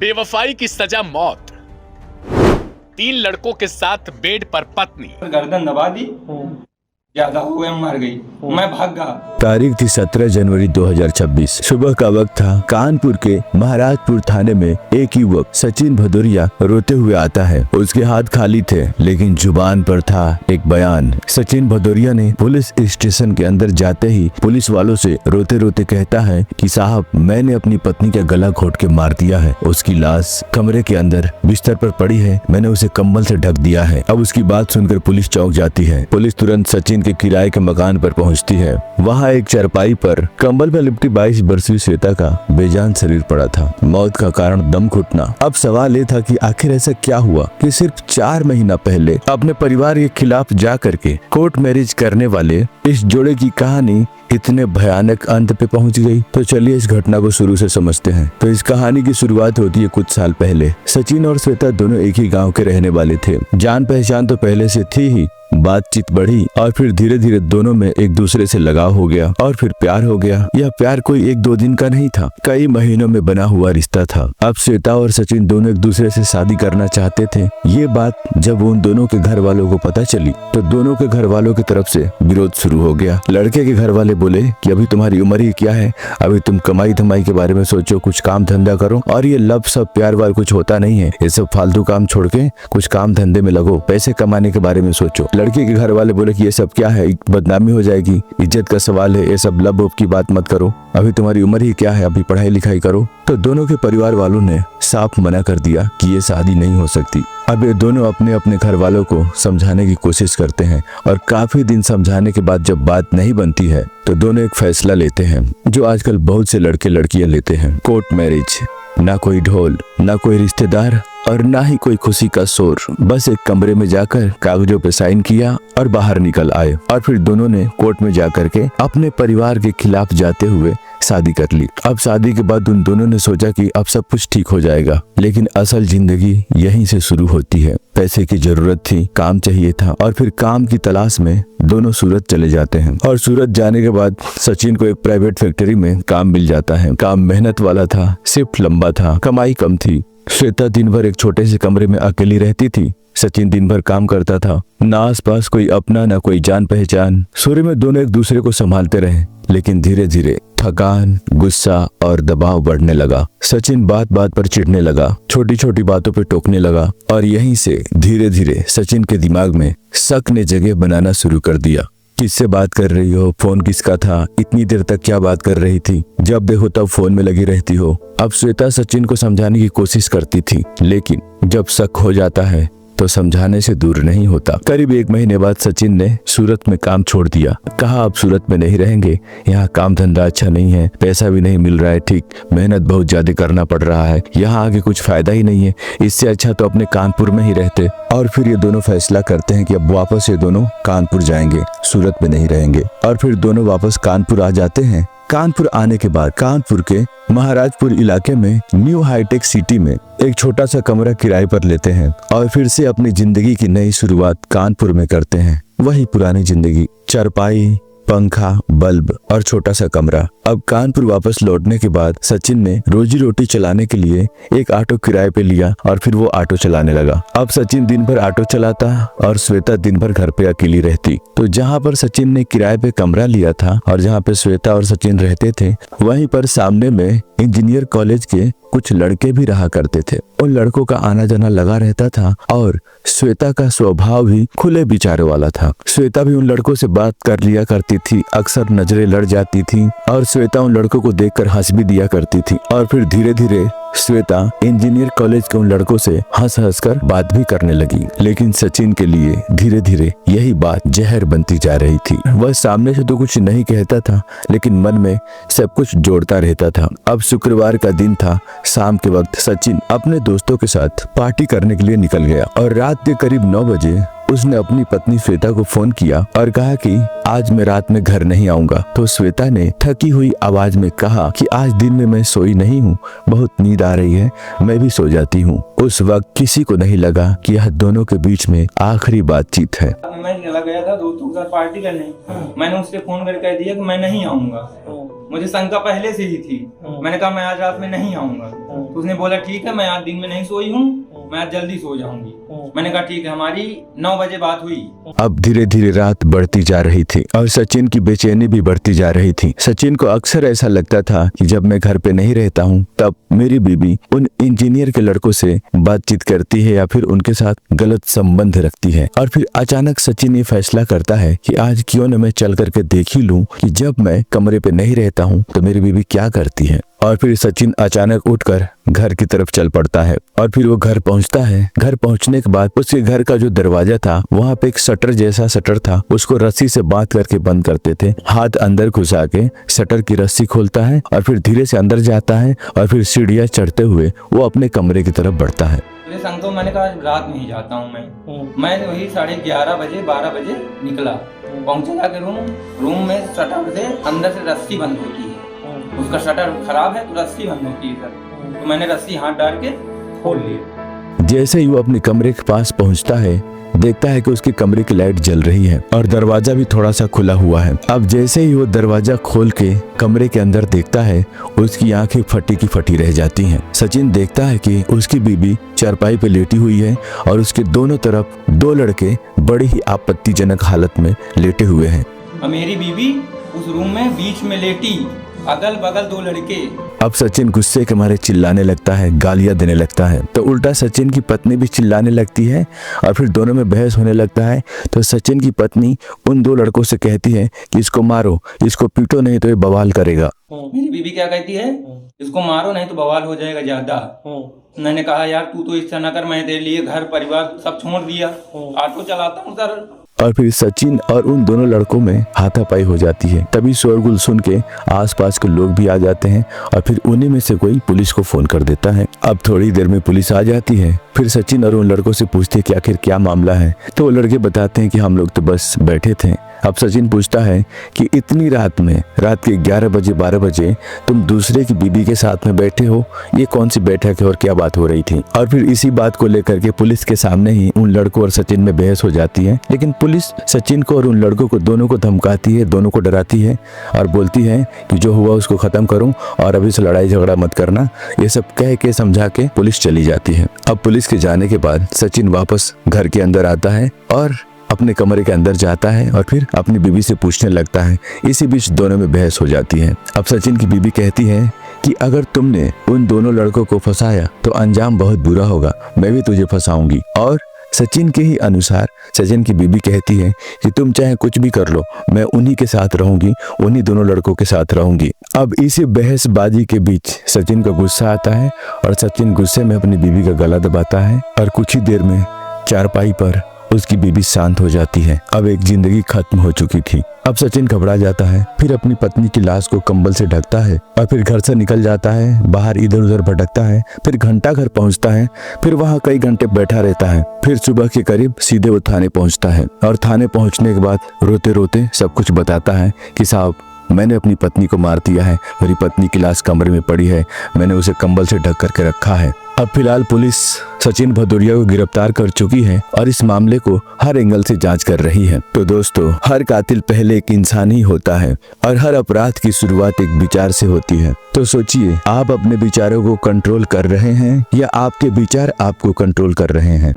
बेवफाई की सजा मौत। 3 लड़कों के साथ बेड पर पत्नी। गर्दन दबा दी, ज्यादा हुए मर गई, मैं भाग गया। तारीख थी 17 जनवरी 2026। सुबह का वक्त था। कानपुर के महाराजपुर थाने में एक युवक सचिन भदौरिया रोते हुए आता है। उसके हाथ खाली थे लेकिन जुबान पर था एक बयान। सचिन भदौरिया ने पुलिस स्टेशन के अंदर जाते ही पुलिस वालों से रोते रोते कहता है कि साहब, मैंने अपनी पत्नी का गला घोट के मार दिया है। उसकी लाश कमरे के अंदर बिस्तर पर पड़ी है, मैंने उसे कंबल से ढक दिया है। अब उसकी बात सुनकर पुलिस चौंक जाती है। पुलिस तुरंत सचिन के किराए के मकान पर पहुंचती है। वहां एक चारपाई पर कंबल में लिपटी 22 वर्षीय श्वेता का बेजान शरीर पड़ा था। मौत का कारण दम घुटना। अब सवाल ये था कि आखिर ऐसा क्या हुआ कि सिर्फ 4 महीना पहले अपने परिवार के खिलाफ जा करके कोर्ट मैरिज करने वाले इस जोड़े की कहानी इतने भयानक अंत पे पहुंच गई। तो चलिए इस घटना को शुरू से समझते हैं। तो इस कहानी की शुरुआत होती है कुछ साल पहले। सचिन और श्वेता दोनों एक ही गांव के रहने वाले थे। जान पहचान तो पहले से थी ही, बातचीत बढ़ी और फिर धीरे धीरे दोनों में एक दूसरे से लगाव हो गया और फिर प्यार हो गया। यह प्यार कोई 1-2 दिन का नहीं था, कई महीनों में बना हुआ रिश्ता था। अब श्वेता और सचिन दोनों एक दूसरे से शादी करना चाहते थे। ये बात जब उन दोनों के घर वालों को पता चली तो दोनों के घर वालों की तरफ से विरोध शुरू हो गया। लड़के के घर वाले बोले कि अभी तुम्हारी उम्र ही क्या है, अभी तुम कमाई धमाई के बारे में सोचो, कुछ काम धंधा करो और ये लब सब प्यार वार कुछ होता नहीं है। ये सब फालतू काम छोड़ के कुछ काम धंधे में लगो, पैसे कमाने के बारे में सोचो। लड़के के घर वाले बोले कि ये सब क्या है, बदनामी हो जाएगी, इज्जत का सवाल है, ये सब लब उब की बात मत करो, अभी तुम्हारी उम्र ही क्या है, अभी पढ़ाई लिखाई करो। तो दोनों के परिवार वालों ने साफ मना कर दिया कि ये शादी नहीं हो सकती। अब ये दोनों अपने अपने घर वालों को समझाने की कोशिश करते हैं और काफी दिन समझाने के बाद जब बात नहीं बनती है तो दोनों एक फैसला लेते हैं जो आजकल बहुत से लड़के लड़कियां लेते हैं, कोर्ट मैरिज। ना कोई ढोल, ना कोई रिश्तेदार और ना ही कोई खुशी का शोर। बस एक कमरे में जाकर कागजों पे साइन किया और बाहर निकल आए और फिर दोनों ने कोर्ट में जाकर के अपने परिवार के खिलाफ जाते हुए शादी कर ली। अब शादी के बाद उन दोनों ने सोचा कि अब सब कुछ ठीक हो जाएगा, लेकिन असल जिंदगी यहीं से शुरू होती है। पैसे की जरूरत थी, काम चाहिए था और फिर काम की तलाश में दोनों सूरत चले जाते हैं। और सूरत जाने के बाद सचिन को एक प्राइवेट फैक्ट्री में काम मिल जाता है। काम मेहनत वाला था, शिफ्ट लंबा था, कमाई कम थी। श्वेता दिन भर एक छोटे से कमरे में अकेली रहती थी। सचिन दिन भर काम करता था। ना आसपास कोई अपना, ना कोई जान पहचान। शुरू में दोनों एक दूसरे को संभालते रहे, लेकिन धीरे धीरे थकान, गुस्सा और दबाव बढ़ने लगा। सचिन बात बात पर चिढ़ने लगा, छोटी छोटी बातों पे टोकने लगा और यहीं से धीरे धीरे सचिन के दिमाग में शक ने जगह बनाना शुरू कर दिया। किससे बात कर रही हो, फोन किसका था, इतनी देर तक क्या बात कर रही थी, जब देखो तब फोन में लगी रहती हो। अब श्वेता सचिन को समझाने की कोशिश करती थी, लेकिन जब शक हो जाता है तो समझाने से दूर नहीं होता। करीब 1 महीने बाद सचिन ने सूरत में काम छोड़ दिया। कहा अब सूरत में नहीं रहेंगे, यहाँ काम धंधा अच्छा नहीं है, पैसा भी नहीं मिल रहा है ठीक, मेहनत बहुत ज्यादा करना पड़ रहा है, यहाँ आगे कुछ फायदा ही नहीं है, इससे अच्छा तो अपने कानपुर में ही रहते। और फिर ये दोनों फैसला करते हैं कि अब वापस ये दोनों कानपुर जाएंगे, सूरत में नहीं रहेंगे। और फिर दोनों वापस कानपुर आ जाते हैं। कानपुर आने के बाद कानपुर के महाराजपुर इलाके में न्यू हाईटेक सिटी में एक छोटा सा कमरा किराए पर लेते हैं और फिर से अपनी जिंदगी की नई शुरुआत कानपुर में करते हैं। वही पुरानी जिंदगी, चारपाई, पंखा, बल्ब और छोटा सा कमरा। अब कानपुर वापस लौटने के बाद सचिन ने रोजी रोटी चलाने के लिए एक ऑटो किराए पे लिया और फिर वो ऑटो चलाने लगा। अब सचिन दिन भर ऑटो चलाता और श्वेता दिन भर घर पे अकेली रहती। तो जहाँ पर सचिन ने किराए पे कमरा लिया था और जहाँ पे श्वेता और सचिन रहते थे, वहीं पर सामने में इंजीनियर कॉलेज के कुछ लड़के भी रहा करते थे। उन लड़कों का आना जाना लगा रहता था और श्वेता का स्वभाव भी खुले विचारों वाला था। श्वेता भी उन लड़कों से बात कर लिया करती थी, अक्सर नजरें लड़ जाती थी और श्वेता उन लड़कों को देखकर हंस भी दिया करती थी। और फिर धीरे धीरे श्वेता इंजीनियर कॉलेज के उन लड़कों से हंस हंस कर बात भी करने लगी। लेकिन सचिन के लिए धीरे धीरे यही बात जहर बनती जा रही थी। वह सामने से तो कुछ नहीं कहता था, लेकिन मन में सब कुछ जोड़ता रहता था। अब शुक्रवार का दिन था। शाम के वक्त सचिन अपने दोस्तों के साथ पार्टी करने के लिए निकल गया और रात के करीब 9 बजे उसने अपनी पत्नी श्वेता को फोन किया और कहा कि आज मैं रात में घर नहीं आऊंगा। तो श्वेता ने थकी हुई आवाज में कहा कि आज दिन में मैं सोई नहीं हूँ, बहुत नींद आ रही है, मैं भी सो जाती हूँ। उस वक्त किसी को नहीं लगा कि यह दोनों के बीच में आखिरी बातचीत है। मैं चला गया था दोस्तों के साथ पार्टी करने, मैंने उससे फोन करके कह दिया कि मैं नहीं आऊंगा। मुझे शंका पहले से ही थी। मैंने कहा मैं आज रात में नहीं आऊंगा। तो उसने बोला ठीक है, मैं आज दिन में नहीं सोई हूँ, मैं आज जल्दी सो जाऊंगी। मैंने कहा ठीक है। हमारी 9 बजे बात हुई। अब धीरे धीरे रात बढ़ती जा रही थी और सचिन की बेचैनी भी बढ़ती जा रही थी। सचिन को अक्सर ऐसा लगता था कि जब मैं घर पे नहीं रहता हूँ तब मेरी बीबी उन इंजीनियर के लड़कों से बातचीत करती है या फिर उनके साथ गलत संबंध रखती है। और फिर अचानक सचिन ये फैसला करता है कि आज क्यों न मैं चल करके देख ही लूं कि जब मैं कमरे पे नहीं रहता हूँ तो मेरी बीबी क्या करती है। और फिर सचिन अचानक उठकर घर की तरफ चल पड़ता है और फिर वो घर पहुंचता है। घर पहुंचने के बाद उसके घर का जो दरवाजा था वहाँ पे एक शटर जैसा शटर था, उसको रस्सी से बांध करके बंद करते थे। हाथ अंदर घुसा के शटर की रस्सी खोलता है और फिर धीरे से अंदर जाता है और फिर सीढ़ियां चढ़ते हुए वो अपने कमरे की तरफ बढ़ता है। संतो मैंने कहा रात में ही जाता हूँ मैं वही 11:30 बजे 12 बजे निकला। पहुंचे जाके रूम में शटर से अंदर से रस्सी बंद होती है, उसका शटर खराब है तो रस्सी बंद होती है सर। तो मैंने रस्सी हाथ डाल के खोल लिया। जैसे ही वो अपने कमरे के पास पहुंचता है देखता है कि उसके कमरे की लाइट जल रही है और दरवाजा भी थोड़ा सा खुला हुआ है। अब जैसे ही वो दरवाजा खोल के कमरे के अंदर देखता है उसकी आंखें फटी की फटी रह जाती हैं। सचिन देखता है कि उसकी बीबी चारपाई पे लेटी हुई है और उसके दोनों तरफ 2 लड़के बड़ी ही आपत्तिजनक हालत में लेटे हुए हैं। मेरी बीबी उस रूम में बीच में लेटी, अगल बगल 2 लड़के। अब सचिन गुस्से के मारे चिल्लाने लगता है, गालियां देने लगता है। तो उल्टा सचिन की पत्नी भी चिल्लाने लगती है और फिर दोनों में बहस होने लगता है। तो सचिन की पत्नी उन 2 लड़कों से कहती है कि इसको मारो, इसको पीटो, नहीं तो ये बवाल करेगा। मेरी बीबी क्या कहती है, इसको मारो नहीं तो बवाल हो जाएगा ज्यादा। मैंने कहा यार तू तो इच्छा न कर, मैं तेरे लिए घर परिवार सब छोड़ दिया, ऑटो चलाता हूँ सर। और फिर सचिन और उन दोनों लड़कों में हाथापाई हो जाती है। तभी शोरगुल सुन के आसपास के लोग भी आ जाते हैं और फिर उन्हीं में से कोई पुलिस को फोन कर देता है। अब थोड़ी देर में पुलिस आ जाती है। फिर सचिन और उन लड़कों से पूछते हैं कि आखिर क्या मामला है। तो वो लड़के बताते हैं कि हम लोग तो बस बैठे थे। अब सचिन पूछता है कि इतनी रात में, रात के 11 बजे 12 बजे तुम दूसरे की बीबी के साथ में बैठे हो, ये कौन सी बैठक है और क्या बात हो रही थी। और फिर इसी बात को लेकर के पुलिस के सामने ही उन लड़कों और सचिन में बहस हो जाती है। लेकिन पुलिस सचिन को और उन लड़कों को दोनों को धमकाती है, दोनों को डराती है और बोलती है कि जो हुआ उसको खत्म करो और अभी से लड़ाई झगड़ा मत करना। ये सब कह के समझा के पुलिस चली जाती है। अब पुलिस के जाने के बाद सचिन वापस घर के अंदर आता है और अपने कमरे के अंदर जाता है और फिर अपनी बीबी से पूछने लगता है। इसी बीच दोनों में बहस हो जाती है। अब सचिन की बीबी कहती है कि अगर तुमने उन दोनों लड़कों को फंसाया तो अंजाम बहुत बुरा होगा, मैं भी तुझे फंसाऊंगी। और सचिन के ही अनुसार सचिन की बीबी कहती है कि तुम चाहे कुछ भी कर लो, मैं उन्हीं के साथ रहूंगी, उन्हीं दोनों लड़कों के साथ रहूंगी। अब इसी बहसबाजी के बीच सचिन को गुस्सा आता है और सचिन गुस्से में अपनी बीबी का गला दबाता है और कुछ ही देर में चारपाई पर उसकी बीबी शांत हो जाती है। अब एक जिंदगी खत्म हो चुकी थी। अब सचिन घबरा जाता है, फिर अपनी पत्नी की लाश को कंबल से ढकता है और फिर घर से निकल जाता है, बाहर इधर उधर भटकता है, फिर घंटा घर पहुंचता है, फिर वहां कई घंटे बैठा रहता है। फिर सुबह के करीब सीधे वो थाने पहुंचता है और थाने पहुंचने के बाद रोते रोते सब कुछ बताता है कि साहब मैंने अपनी पत्नी को मार दिया है, मेरी पत्नी की लाश कमरे में पड़ी है, मैंने उसे कंबल से ढक करके रखा है। अब फिलहाल पुलिस सचिन भदौरिया को गिरफ्तार कर चुकी है और इस मामले को हर एंगल से जांच कर रही है। तो दोस्तों, हर कातिल पहले एक इंसान ही होता है और हर अपराध की शुरुआत एक विचार से होती है। तो सोचिए, आप अपने विचारों को कंट्रोल कर रहे हैं या आपके विचार आपको कंट्रोल कर रहे हैं।